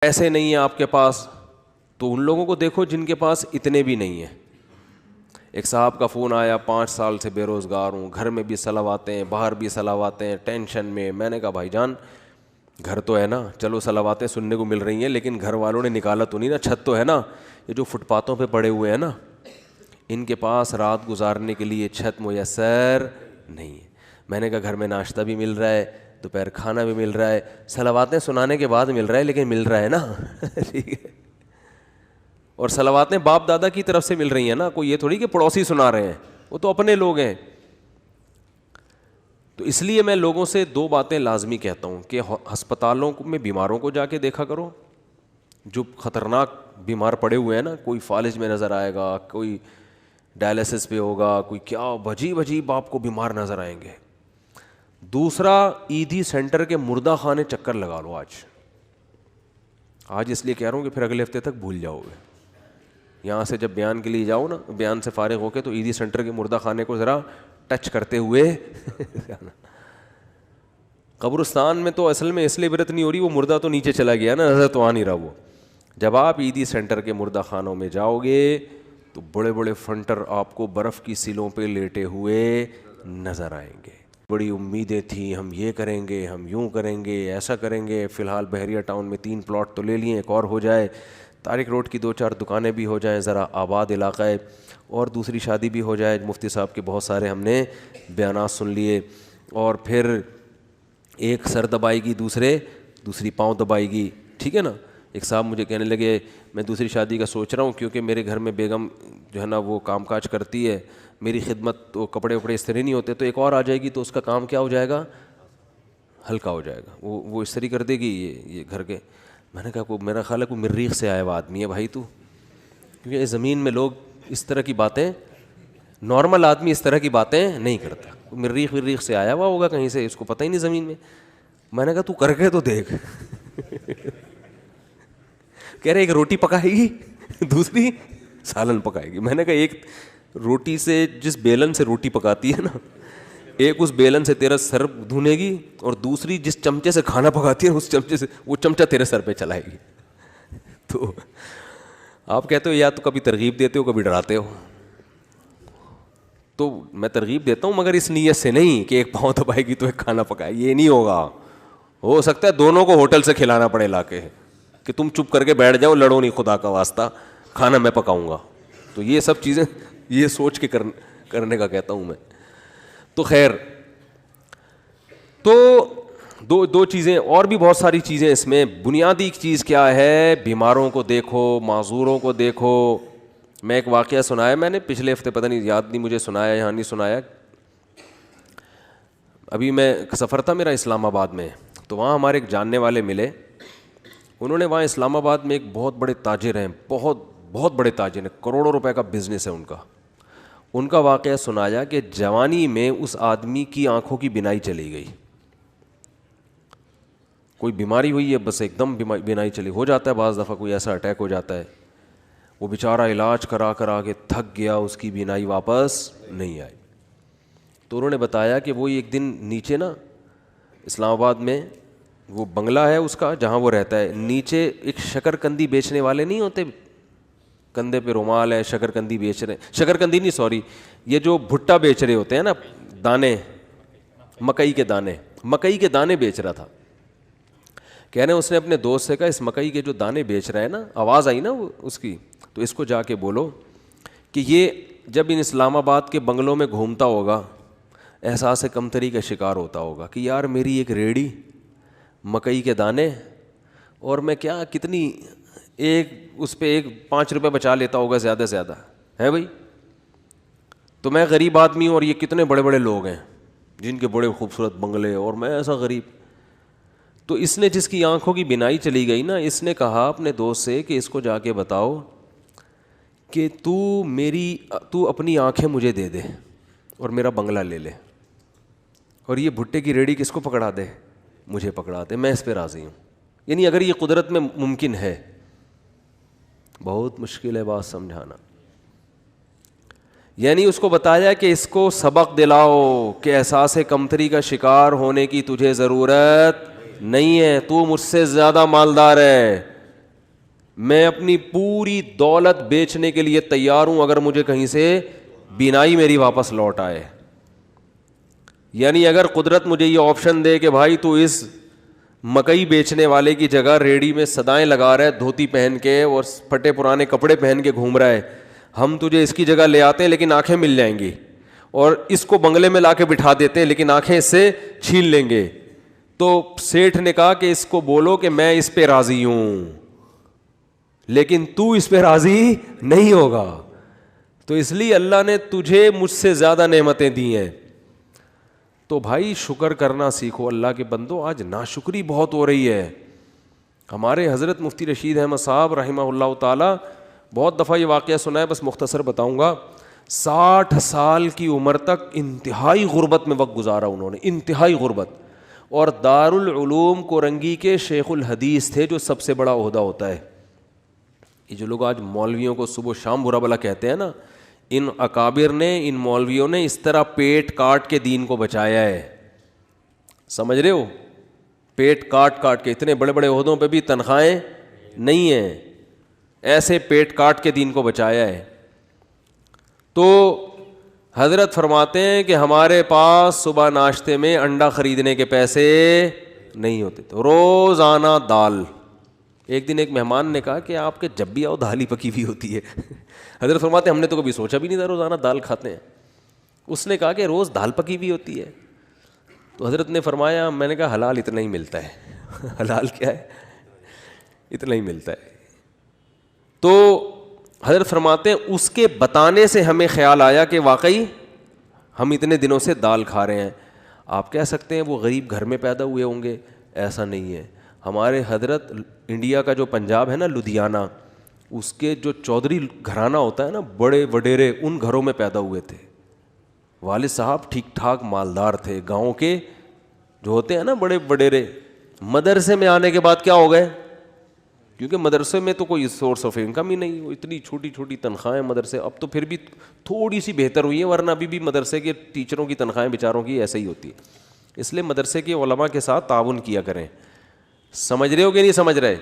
پیسے نہیں ہیں آپ کے پاس تو ان لوگوں کو دیکھو جن کے پاس اتنے بھی نہیں ہیں. ایک صاحب کا فون آیا 5 سال سے بے روزگار ہوں, گھر میں بھی صلواتے ہیں, باہر بھی صلواتے ہیں, ٹینشن میں. میں نے کہا بھائی جان گھر تو ہے نا, چلو صلواتیں سننے کو مل رہی ہیں لیکن گھر والوں نے نکالا تو نہیں نا, چھت تو ہے نا. یہ جو فٹ پاتھوں پہ پڑے ہوئے ہیں نا, ان کے پاس رات گزارنے کے لیے چھت میسر نہیں ہے. میں نے کہا گھر میں ناشتہ بھی مل رہا ہے, دوپہر کھانا بھی مل رہا ہے, صلواتیں سنانے کے بعد مل رہا ہے لیکن مل رہا ہے نا. ٹھیک ہے, اور صلواتیں باپ دادا کی طرف سے مل رہی ہیں نا, کوئی یہ تھوڑی کہ پڑوسی سنا رہے ہیں, وہ تو اپنے لوگ ہیں. تو اس لیے میں لوگوں سے 2 باتیں لازمی کہتا ہوں کہ ہسپتالوں میں بیماروں کو جا کے دیکھا کرو, جو خطرناک بیمار پڑے ہوئے ہیں نا, کوئی فالج میں نظر آئے گا, کوئی ڈائلسس پہ ہوگا, کوئی کیا عجیب عجیب آپ کو بیمار نظر آئیں گے. دوسرا, عیدی سینٹر کے مردہ خانے چکر لگا لو آج اس لیے کہہ رہا ہوں کہ پھر اگلے ہفتے تک بھول جاؤ گے. یہاں سے جب بیان کے لیے جاؤ نا, بیان سے فارغ ہو کے, تو عیدی سینٹر کے مردہ خانے کو ذرا ٹچ کرتے ہوئے. قبرستان میں تو اصل میں اس لیے عبرت نہیں ہو رہی, وہ مردہ تو نیچے چلا گیا نا, نظر تو آ نہیں رہا وہ. جب آپ عیدی سینٹر کے مردہ خانوں میں جاؤ گے تو بڑے بڑے فنٹر آپ کو برف کی سیلوں پہ لیٹے ہوئے نظر آئیں گے. بڑی امیدیں تھیں, ہم یہ کریں گے, ہم یوں کریں گے, ایسا کریں گے. فی الحال بحریہ ٹاؤن میں 3 پلاٹ تو لے لیے, ایک اور ہو جائے, طارق روڈ کی 2-4 دکانیں بھی ہو جائیں, ذرا آباد علاقہ ہے, اور دوسری شادی بھی ہو جائے. مفتی صاحب کے بہت سارے ہم نے بیانات سن لیے, اور پھر ایک سر دبائے گی, دوسری پاؤں دبائے گی. ٹھیک ہے نا. ایک صاحب مجھے کہنے لگے میں دوسری شادی کا سوچ رہا ہوں کیونکہ میرے گھر میں بیگم جو ہے نا وہ کام کاج کرتی ہے, میری خدمت, تو کپڑے وپڑے استری نہیں ہوتے, تو ایک اور آ جائے گی تو اس کا کام کیا ہو جائے گا, ہلکا ہو جائے گا, وہ استری کر دے گی یہ گھر کے. میں نے کہا میرا خیال ہے کوئی مریخ سے آیا ہوا آدمی ہے بھائی تو, کیونکہ اس زمین میں لوگ اس طرح کی باتیں, نارمل آدمی اس طرح کی باتیں نہیں کرتا. مریخ سے آیا ہوا ہوگا کہیں سے, اس کو پتہ ہی نہیں زمین میں. میں نے کہا تو کر کے تو دیکھ. کہہ رہے ایک روٹی پکائے گی, دوسری سالن پکائے گی. میں نے کہا ایک روٹی سے, جس بیلن سے روٹی پکاتی ہے نا, ایک اس بیلن سے تیرا سر دھونے گی, اور دوسری جس چمچے سے کھانا پکاتی ہے اس چمچے سے وہ چمچہ تیرے سر پہ چلائے گی. تو آپ کہتے ہو یا تو کبھی ترغیب دیتے ہو کبھی ڈراتے ہو. تو میں ترغیب دیتا ہوں مگر اس نیت سے نہیں کہ ایک پاؤں دبائے گی تو ایک کھانا پکائے, یہ نہیں ہوگا. ہو سکتا ہے دونوں کو ہوٹل سے کھلانا پڑے لا کے, کہ تم چپ کر کے بیٹھ جاؤ, لڑو نہیں خدا کا واسطہ, کھانا میں پکاؤں گا. تو یہ سب چیزیں یہ سوچ کے کرنے کا کہتا ہوں میں. تو خیر, تو دو چیزیں, اور بھی بہت ساری چیزیں اس میں. بنیادی چیز کیا ہے, بیماروں کو دیکھو, معذوروں کو دیکھو. میں ایک واقعہ سنایا میں نے پچھلے ہفتے, پتہ نہیں یاد نہیں مجھے سنایا یا نہیں سنایا. ابھی میں سفر تھا میرا اسلام آباد میں, تو وہاں ہمارے ایک جاننے والے ملے. انہوں نے وہاں اسلام آباد میں ایک بہت بڑے تاجر ہیں, بہت بڑے تاجر ہیں, کروڑوں روپے کا بزنس ہے ان کا. ان کا واقعہ سنایا کہ جوانی میں اس آدمی کی آنکھوں کی بینائی چلی گئی. کوئی بیماری ہوئی ہے, بس ایک دم بینائی چلی. ہو جاتا ہے بعض دفعہ, کوئی ایسا اٹیک ہو جاتا ہے. وہ بیچارہ علاج کرا کے تھک گیا, اس کی بینائی واپس نہیں آئی. تو انہوں نے بتایا کہ وہ ایک دن نیچے نا اسلام آباد میں وہ بنگلہ ہے اس کا جہاں وہ رہتا ہے, نیچے ایک شکرکندی بیچنے والے نہیں ہوتے, کندھے پہ رومال ہے, شکرکندی بیچ رہے ہیں, شکرکندی نہیں سوری, یہ جو بھٹا بیچ رہے ہوتے ہیں نا, دانے, مکئی کے دانے بیچ رہا تھا. کہہ رہے ہیں اس نے اپنے دوست سے کہا اس مکئی کے جو دانے بیچ رہے ہیں نا, آواز آئی نا اس کی, تو اس کو جا کے بولو کہ یہ جب ان اسلام آباد کے بنگلوں میں گھومتا ہوگا احساس کمتری کا شکار ہوتا ہوگا کہ یار میری ایک ریڑھی, مکئی کے دانے, اور میں کیا کتنی ایک اس پہ 5 روپے بچا لیتا ہوگا زیادہ سے زیادہ ہے بھائی. تو میں غریب آدمی ہوں اور یہ کتنے بڑے بڑے لوگ ہیں جن کے بڑے خوبصورت بنگلے, اور میں ایسا غریب. تو اس نے جس کی آنکھوں کی بینائی چلی گئی نا, اس نے کہا اپنے دوست سے کہ اس کو جا کے بتاؤ کہ تو اپنی آنکھیں مجھے دے دے اور میرا بنگلہ لے لے, اور یہ بھٹے کی ریڑھی کس کو پکڑا دے, مجھے پکڑا دے, میں اس پہ راضی ہوں. یعنی اگر یہ قدرت میں ممکن ہے, بہت مشکل ہے بات سمجھانا. یعنی اس کو بتایا کہ اس کو سبق دلاؤ کہ احساس کمتری کا شکار ہونے کی تجھے ضرورت نہیں ہے, تو مجھ سے زیادہ مالدار ہے, میں اپنی پوری دولت بیچنے کے لیے تیار ہوں اگر مجھے کہیں سے بینائی میری واپس لوٹ آئے. یعنی اگر قدرت مجھے یہ آپشن دے کہ بھائی تو اس مکئی بیچنے والے کی جگہ ریڑھی میں صدائیں لگا رہا ہے دھوتی پہن کے اور پھٹے پرانے کپڑے پہن کے گھوم رہا ہے, ہم تجھے اس کی جگہ لے آتے ہیں لیکن آنکھیں مل جائیں گی, اور اس کو بنگلے میں لا کے بٹھا دیتے ہیں لیکن آنکھیں اس سے چھین لیں گے, تو سیٹھ نے کہا کہ اس کو بولو کہ میں اس پہ راضی ہوں لیکن تو اس پہ راضی نہیں ہوگا. تو اس لیے اللہ نے تجھے مجھ سے زیادہ نعمتیں دی ہیں. تو بھائی شکر کرنا سیکھو اللہ کے بندو. آج ناشکری بہت ہو رہی ہے. ہمارے حضرت مفتی رشید احمد صاحب رحمہ اللہ تعالی, بہت دفعہ یہ واقعہ سنا ہے, بس مختصر بتاؤں گا. 60 سال کی عمر تک انتہائی غربت میں وقت گزارا انہوں نے, انتہائی غربت, اور دارالعلوم کورنگی کے شیخ الحدیث تھے, جو سب سے بڑا عہدہ ہوتا ہے. یہ جو لوگ آج مولویوں کو صبح شام برا بلا کہتے ہیں نا, ان اکابر نے, ان مولویوں نے اس طرح پیٹ کاٹ کے دین کو بچایا ہے. سمجھ رہے ہو, پیٹ کاٹ کاٹ کے, اتنے بڑے بڑے عہدوں پہ بھی تنخواہیں نہیں ہیں, ایسے پیٹ کاٹ کے دین کو بچایا ہے. تو حضرت فرماتے ہیں کہ ہمارے پاس صبح ناشتے میں انڈا خریدنے کے پیسے نہیں ہوتے تھے, روزانہ دال. ایک دن ایک مہمان نے کہا کہ آپ کے جب بھی آؤ دال ہی پکی ہوئی ہوتی ہے. حضرت فرماتے ہیں ہم نے تو کبھی سوچا بھی نہیں تھا روزانہ دال کھاتے ہیں. اس نے کہا کہ روز دال پکی ہوئی ہوتی ہے. تو حضرت نے فرمایا, میں نے کہا حلال اتنا ہی ملتا ہے. حلال کیا ہے, اتنا ہی ملتا ہے. تو حضرت فرماتے ہیں اس کے بتانے سے ہمیں خیال آیا کہ واقعی ہم اتنے دنوں سے دال کھا رہے ہیں. آپ کہہ سکتے ہیں وہ غریب گھر میں پیدا ہوئے ہوں گے, ایسا نہیں ہے. ہمارے حضرت انڈیا کا جو پنجاب ہے نا, لدھیانہ, اس کے جو چودھری گھرانہ ہوتا ہے نا, بڑے وڈیرے, ان گھروں میں پیدا ہوئے تھے. والد صاحب ٹھیک ٹھاک مالدار تھے. گاؤں کے جو ہوتے ہیں نا بڑے وڈیرے, مدرسے میں آنے کے بعد کیا ہو گئے, کیونکہ مدرسے میں تو کوئی سورس آف انکم ہی نہیں, وہ اتنی چھوٹی چھوٹی تنخواہیں مدرسے. اب تو پھر بھی تھوڑی سی بہتر ہوئی ہے, ورنہ ابھی بھی مدرسے کے ٹیچروں کی تنخواہیں بیچاروں کی ایسے ہی ہوتی ہے. اس لیے مدرسے کے علماء کے ساتھ تعاون کیا کریں. سمجھ رہے ہو کہ نہیں سمجھ رہے؟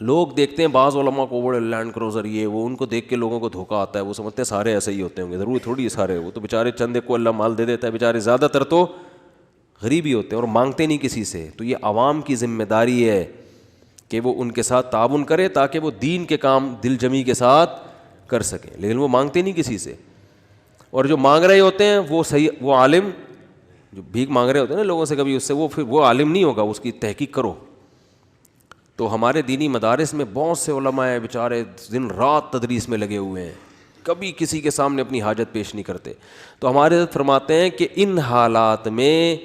لوگ دیکھتے ہیں بعض علماء کو بڑے لینڈ کروزر یہ وہ, ان کو دیکھ کے لوگوں کو دھوکہ آتا ہے. وہ سمجھتے ہیں سارے ایسے ہی ہوتے ہوں گے, ضروری تھوڑی سارے, وہ تو بیچارے چند ایک کو اللہ مال دے دیتا ہے, بیچارے زیادہ تر تو غریب ہی ہوتے ہیں اور مانگتے نہیں کسی سے. تو یہ عوام کی ذمہ داری ہے کہ وہ ان کے ساتھ تعاون کرے تاکہ وہ دین کے کام دل جمی کے ساتھ کر سکیں, لیکن وہ مانگتے نہیں کسی سے. اور جو مانگ رہے ہوتے ہیں وہ صحیح, وہ عالم جو بھیک مانگ رہے ہوتے ہیں نا لوگوں سے کبھی, اس سے وہ پھر وہ عالم نہیں ہوگا, اس کی تحقیق کرو. تو ہمارے دینی مدارس میں بہت سے علماء ہیں بیچارے دن رات تدریس میں لگے ہوئے ہیں, کبھی کسی کے سامنے اپنی حاجت پیش نہیں کرتے. تو ہمارے حضرت فرماتے ہیں کہ ان حالات میں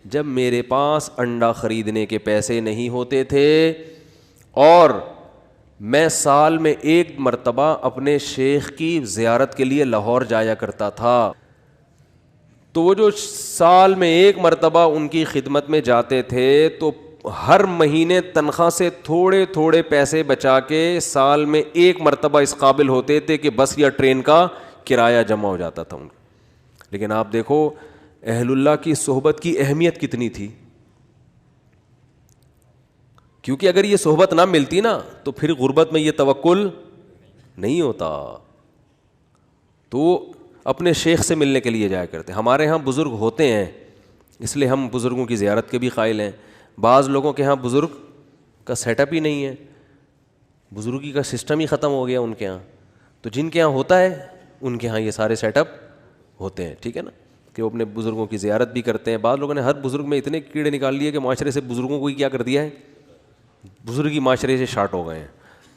جب میرے پاس انڈا خریدنے کے پیسے نہیں ہوتے تھے اور میں سال میں ایک مرتبہ اپنے شیخ کی زیارت کے لیے لاہور جایا کرتا تھا, تو وہ جو سال میں ایک مرتبہ ان کی خدمت میں جاتے تھے تو ہر مہینے تنخواہ سے تھوڑے تھوڑے پیسے بچا کے سال میں ایک مرتبہ اس قابل ہوتے تھے کہ بس یا ٹرین کا کرایہ جمع ہو جاتا تھا ان کو. لیکن آپ دیکھو اہل اللہ کی صحبت کی اہمیت کتنی تھی, کیونکہ اگر یہ صحبت نہ ملتی نا تو پھر غربت میں یہ توکل نہیں ہوتا. تو اپنے شیخ سے ملنے کے لیے جایا کرتے. ہمارے ہاں بزرگ ہوتے ہیں اس لیے ہم بزرگوں کی زیارت کے بھی قائل ہیں. بعض لوگوں کے ہاں بزرگ کا سیٹ اپ ہی نہیں ہے, بزرگی کا سسٹم ہی ختم ہو گیا ان کے ہاں. تو جن کے ہاں ہوتا ہے ان کے ہاں یہ سارے سیٹ اپ ہوتے ہیں, ٹھیک ہے نا, کہ وہ اپنے بزرگوں کی زیارت بھی کرتے ہیں. بعض لوگوں نے ہر بزرگ میں اتنے کیڑے نکال لیے کہ معاشرے سے بزرگوں کو ہی کیا کر دیا ہے, بزرگی معاشرے سے شارٹ ہو گئے ہیں.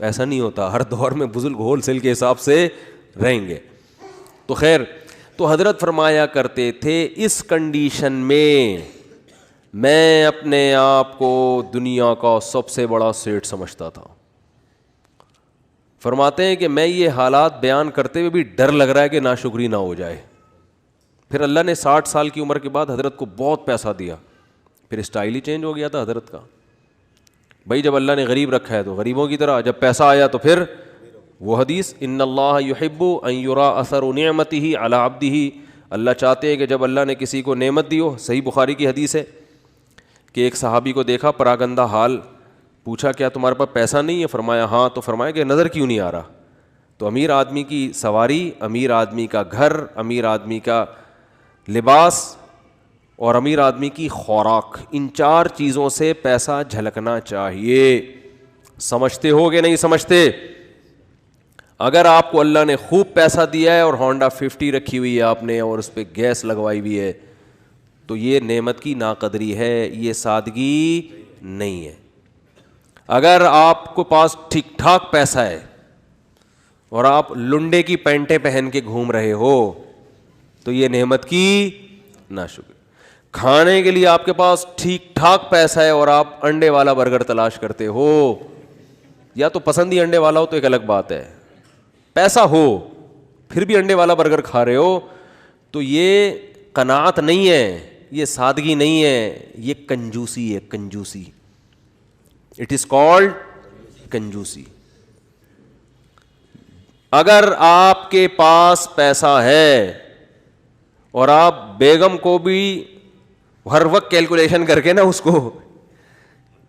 ایسا نہیں ہوتا, ہر دور میں بزرگ ہول سیل کے حساب سے رہیں گے. تو خیر, تو حضرت فرمایا کرتے تھے اس کنڈیشن میں اپنے آپ کو دنیا کا سب سے بڑا سیٹ سمجھتا تھا. فرماتے ہیں کہ میں یہ حالات بیان کرتے ہوئے بھی ڈر لگ رہا ہے کہ ناشکری نہ ہو جائے. پھر اللہ نے 60 سال کی عمر کے بعد حضرت کو بہت پیسہ دیا, پھر اسٹائل ہی چینج ہو گیا تھا حضرت کا. بھائی جب اللہ نے غریب رکھا ہے تو غریبوں کی طرح, جب پیسہ آیا تو پھر وہ حدیث ان اللہ یحب ان یرا اثر نعمتہ علی عبدہ, اللہ چاہتے ہیں کہ جب اللہ نے کسی کو نعمت دی ہو. صحیح بخاری کی حدیث ہے کہ ایک صحابی کو دیکھا پراگندہ حال, پوچھا کیا تمہارے پاس پیسہ نہیں ہے؟ فرمایا ہاں. تو فرمایا کہ نظر کیوں نہیں آ رہا؟ تو امیر آدمی کی سواری، امیر آدمی کا گھر، امیر آدمی کا لباس اور امیر آدمی کی خوراک، ان 4 چیزوں سے پیسہ جھلکنا چاہیے. سمجھتے ہو کہ نہیں سمجھتے؟ اگر آپ کو اللہ نے خوب پیسہ دیا ہے اور ہونڈا 50 رکھی ہوئی ہے آپ نے اور اس پہ گیس لگوائی ہوئی ہے، تو یہ نعمت کی ناقدری ہے، یہ سادگی نہیں ہے. اگر آپ کو پاس ٹھیک ٹھاک پیسہ ہے اور آپ لنڈے کی پینٹیں پہن کے گھوم رہے ہو تو یہ نعمت کی ناشکری. کھانے کے لیے آپ کے پاس ٹھیک ٹھاک پیسہ ہے اور آپ انڈے والا برگر تلاش کرتے ہو، یا تو پسند ہی انڈے والا ہو تو ایک الگ بات ہے، پیسہ ہو پھر بھی انڈے والا برگر کھا رہے ہو، تو یہ قناعت نہیں ہے، یہ سادگی نہیں ہے، یہ کنجوسی ہے. کنجوسی، اٹ از کالڈ کنجوسی. اگر آپ کے پاس پیسہ ہے اور آپ بیگم کو بھی ہر وقت کیلکولیشن کر کے نا اس کو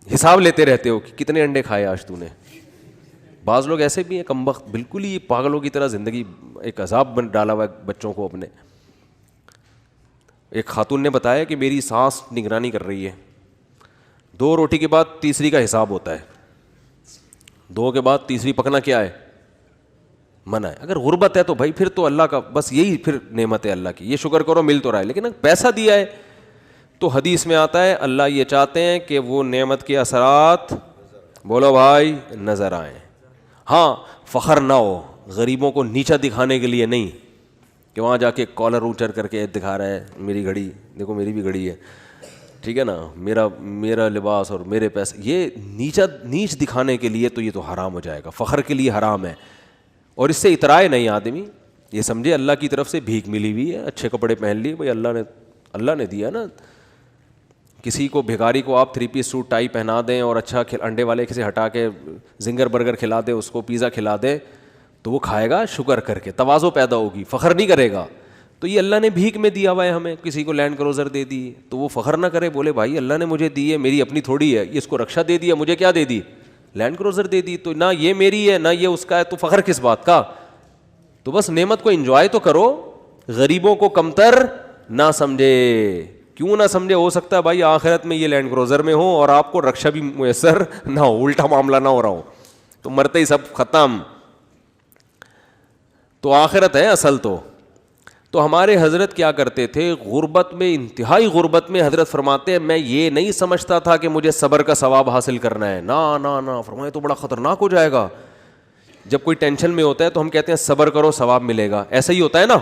حساب لیتے رہتے ہو کہ کتنے انڈے کھائے آج تو نے. بعض لوگ ایسے بھی ہیں کمبخت، بالکل ہی پاگلوں کی طرح زندگی ایک عذاب بن ڈالا ہوا ہے بچوں کو اپنے. ایک خاتون نے بتایا کہ میری ساس نگرانی کر رہی ہے، 2 روٹی کے بعد تیسری کا حساب ہوتا ہے، 2 کے بعد تیسری پکنا کیا ہے؟ منع ہے. اگر غربت ہے تو بھائی پھر تو اللہ کا بس یہی پھر نعمت ہے اللہ کی، یہ شکر کرو مل تو رہا ہے. لیکن اگر پیسہ دیا ہے تو حدیث میں آتا ہے اللہ یہ چاہتے ہیں کہ وہ نعمت کے اثرات بولو بھائی نظر آئیں. ہاں فخر نہ ہو، غریبوں کو نیچا دکھانے کے لیے نہیں کہ وہاں جا کے کالر اونچر کر کے دکھا رہا ہے میری گھڑی دیکھو میری بھی گھڑی ہے، ٹھیک ہے نا، میرا لباس اور میرے پیسے، یہ نیچ دکھانے کے لیے تو یہ تو حرام ہو جائے گا، فخر کے لیے حرام ہے. اور اس سے اترائے نہیں آدمی، یہ سمجھے اللہ کی طرف سے بھیک ملی ہوئی ہے، اچھے کپڑے پہن لیے بھائی اللہ نے دیا نا. کسی کو بھیکاری کو آپ 3 پیس سوٹ ٹائی پہنا دیں اور اچھا انڈے والے سے ہٹا کے زنگر برگر کھلا دیں، اس کو پیزا کھلا دیں تو وہ کھائے گا شکر کر کے، تواضع پیدا ہوگی، فخر نہیں کرے گا. تو یہ اللہ نے بھیک میں دیا ہوا ہے ہمیں، کسی کو لینڈ کروزر دے دی تو وہ فخر نہ کرے، بولے بھائی اللہ نے مجھے دی ہے، میری اپنی تھوڑی ہے، یہ اس کو رکشا دے دیا، مجھے کیا دے دی؟ لینڈ کروزر دے دی، تو نہ یہ میری ہے نہ یہ اس کا ہے، تو فخر کس بات کا؟ تو بس نعمت کو انجوائے تو کرو، غریبوں کو کمتر نہ سمجھے. کیوں نہ سمجھے؟ ہو سکتا ہے بھائی آخرت میں یہ لینڈ کروزر میں ہو اور آپ کو رکشا بھی میسر نہ ہو، الٹا معاملہ نہ ہو رہا ہو، تو مرتے ہی سب ختم. تو آخرت ہے اصل. تو ہمارے حضرت کیا کرتے تھے غربت میں، انتہائی غربت میں، حضرت فرماتے ہیں میں یہ نہیں سمجھتا تھا کہ مجھے صبر کا ثواب حاصل کرنا ہے، نہ فرمائے تو بڑا خطرناک ہو جائے گا. جب کوئی ٹینشن میں ہوتا ہے تو ہم کہتے ہیں صبر کرو ثواب ملے گا، ایسا ہی ہوتا ہے نا.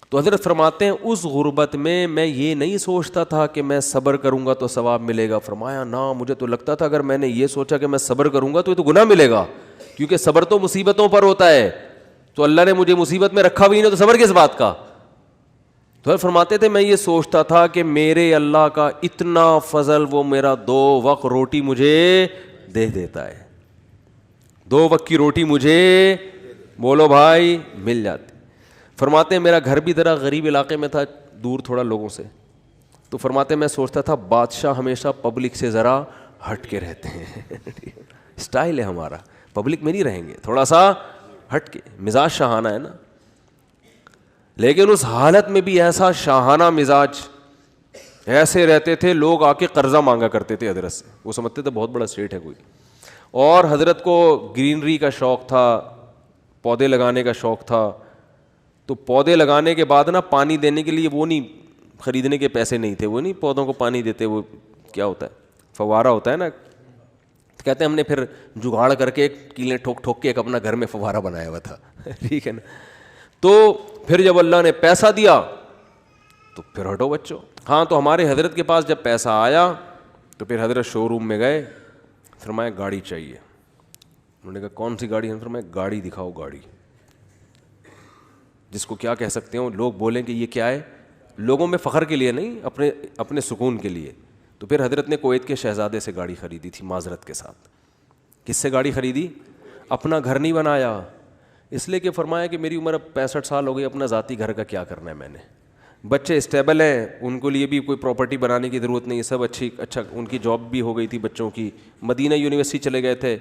تو حضرت فرماتے ہیں اس غربت میں یہ نہیں سوچتا تھا کہ میں صبر کروں گا تو ثواب ملے گا. فرمایا نہ، مجھے تو لگتا تھا اگر میں نے یہ سوچا کہ میں صبر کروں گا تو یہ تو گناہ ملے گا، کیونکہ صبر تو مصیبتوں پر ہوتا ہے، تو اللہ نے مجھے مصیبت میں رکھا بھی نہیں تو صبر کس بات کا. تو فرماتے تھے میں یہ سوچتا تھا کہ میرے اللہ کا اتنا فضل، وہ میرا 2 وقت روٹی مجھے دے دیتا ہے، 2 وقت کی روٹی مجھے بولو بھائی مل جاتی. فرماتے ہیں میرا گھر بھی ذرا غریب علاقے میں تھا، دور تھوڑا لوگوں سے، تو فرماتے ہیں میں سوچتا تھا بادشاہ ہمیشہ پبلک سے ذرا ہٹ کے رہتے ہیں اسٹائل ہے ہمارا، پبلک میں نہیں رہیں گے، تھوڑا سا ہٹ کے، مزاج شاہانہ ہے نا. لیکن اس حالت میں بھی ایسا شاہانہ مزاج، ایسے رہتے تھے لوگ آ کے قرضہ مانگا کرتے تھے حضرت سے، وہ سمجھتے تھے بہت بڑا سیٹ ہے کوئی. اور حضرت کو گرینری کا شوق تھا، پودے لگانے کا شوق تھا، تو پودے لگانے کے بعد نا پانی دینے کے لیے وہ نہیں خریدنے کے پیسے نہیں تھے، وہ نہیں پودوں کو پانی دیتے، وہ کیا ہوتا ہے فوارہ ہوتا ہے نا، کہتے ہیں ہم نے پھر جگاڑ کر کے کیلیں ٹھوک ٹھوک کے ایک اپنا گھر میں فوارہ بنایا ہوا تھا ٹھیک ہے نا. تو پھر جب اللہ نے پیسہ دیا تو پھر ہٹو بچوں. ہاں تو ہمارے حضرت کے پاس جب پیسہ آیا تو پھر حضرت شو روم میں گئے، فرمایا گاڑی چاہیے. انہوں نے کہا کون سی گاڑی ہے؟ فرمایا گاڑی دکھاؤ، گاڑی جس کو کیا کہہ سکتے ہو، لوگ بولیں کہ یہ کیا ہے، لوگوں میں فخر کے لیے نہیں، اپنے سکون کے لیے. تو پھر حضرت نے کویت کے شہزادے سے گاڑی خریدی تھی معذرت کے ساتھ. کس سے گاڑی خریدی؟ اپنا گھر نہیں بنایا، اس لیے کہ فرمایا کہ میری عمر اب 65 سال ہو گئی، اپنا ذاتی گھر کا کیا کرنا ہے میں نے، بچے اسٹیبل ہیں, ان کے لیے بھی کوئی پراپرٹی بنانے کی ضرورت نہیں ہے, سب اچھا ان کی جاب بھی ہو گئی تھی بچوں کی, مدینہ یونیورسٹی چلے گئے تھے,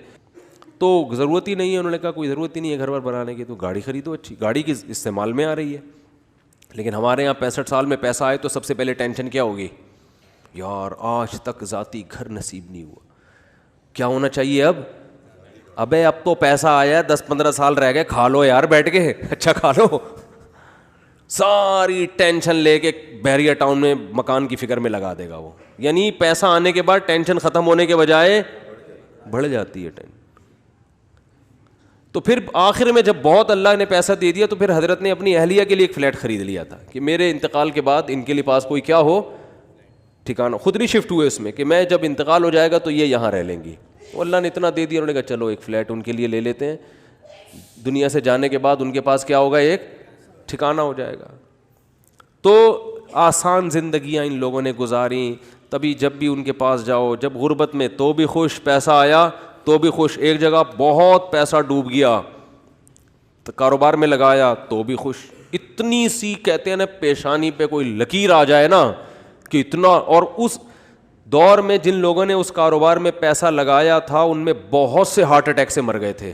تو ضرورت ہی نہیں ہے. انہوں نے کہا کوئی ضرورت ہی نہیں ہے گھر بار بنانے کی, تو گاڑی خریدو اچھی, گاڑی کی استعمال میں آ رہی ہے. لیکن ہمارے یہاں 65 سال میں پیسہ آئے تو سب سے پہلے ٹینشن کیا ہوگی, یار آج تک ذاتی گھر نصیب نہیں ہوا, کیا ہونا چاہیے اب, ابے اب تو پیسہ آیا 10-15 سال رہ گئے, کھا لو یار بیٹھ کے, اچھا کھا لو. ساری ٹینشن لے کے بحریہ ٹاؤن میں مکان کی فکر میں لگا دے گا وہ. یعنی پیسہ آنے کے بعد ٹینشن ختم ہونے کے بجائے بڑھ جاتی ہے ٹینشن. تو پھر آخر میں جب بہت اللہ نے پیسہ دے دیا تو پھر حضرت نے اپنی اہلیہ کے لیے ایک فلیٹ خرید لیا تھا کہ میرے انتقال کے بعد ان کے لیے پاس کوئی کیا ہو ٹھکانہ. خود نہیں شفٹ ہوئے اس میں کہ میں جب انتقال ہو جائے گا تو یہ یہاں رہ لیں گی. وہ اللہ نے اتنا دے دیا, انہوں نے کہا چلو ایک فلیٹ ان کے لیے لے لیتے ہیں, دنیا سے جانے کے بعد ان کے پاس کیا ہوگا, ایک ٹھکانہ ہو جائے گا. تو آسان زندگیاں ان لوگوں نے گزاریں. تبھی جب بھی ان کے پاس جاؤ, جب غربت میں تو بھی خوش, پیسہ آیا تو بھی خوش, ایک جگہ بہت پیسہ ڈوب گیا تو کاروبار میں لگایا تو بھی خوش. اتنی سی کہتے ہیں نا پیشانی پہ کوئی لکیر آ جائے نا کہ اتنا. اور اس دور میں جن لوگوں نے اس کاروبار میں پیسہ لگایا تھا ان میں بہت سے ہارٹ اٹیک سے مر گئے تھے.